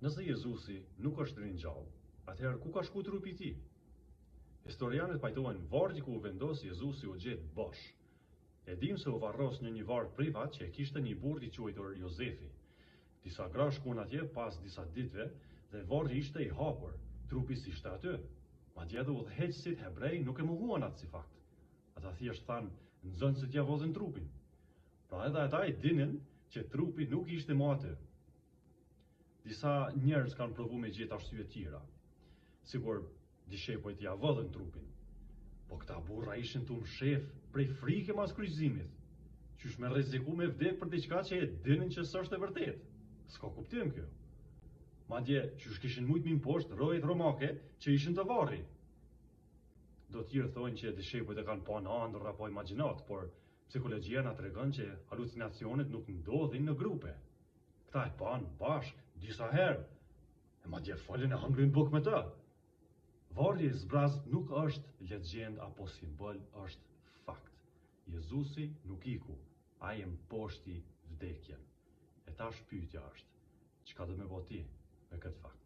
Nëse Jezusi nuk është ringjallë, atëherë ku ka shku trupi i tij? Historianët pajtojnë vargji ku u vendos Jezusi u gjet bosh. E dim se u varros në një varg privat që e kishte një burr i quajtur Jozefi. Disa gra shkuan atje pas disa ditëve dhe vargji ishte i hapur, trupi s'ishte aty. Madje edhe udhëheqësit hebrej nuk e mohuan atë si fakt. Ata thjesht thanë, nxënësit ja vozën trupin. Pra edhe ata i dinin që trupi nuk ishte më aty. Disa njerëz kanë provu me gjetë arsye tjera, sigur dishepujt ja vëdhën trupin. Po këta burra ishin të mshef prej frike mas kryqëzimit. Qysh me rreziku me vdek për diçka që e dinin që s'është e vërtet? S'ka kuptim kjo. Madje qysh kishin mujt min poshtë rojet romake që ishin të varri. Do tjerë thonë që dishepujt e kanë pa në ëndër apo imagjinat, por psikologjia na tregon që halucinacionet nuk ndodhin në grupe. Këta e pan bashk, disa herë, e madje folën e hëngrin buk me të. Varri i zbrazët nuk është legjend apo simbol, është fakt. Jezusi nuk iku, ai e mposhti vdekjen. E tash pyetja është, çka do me bo ti me këtë fakt?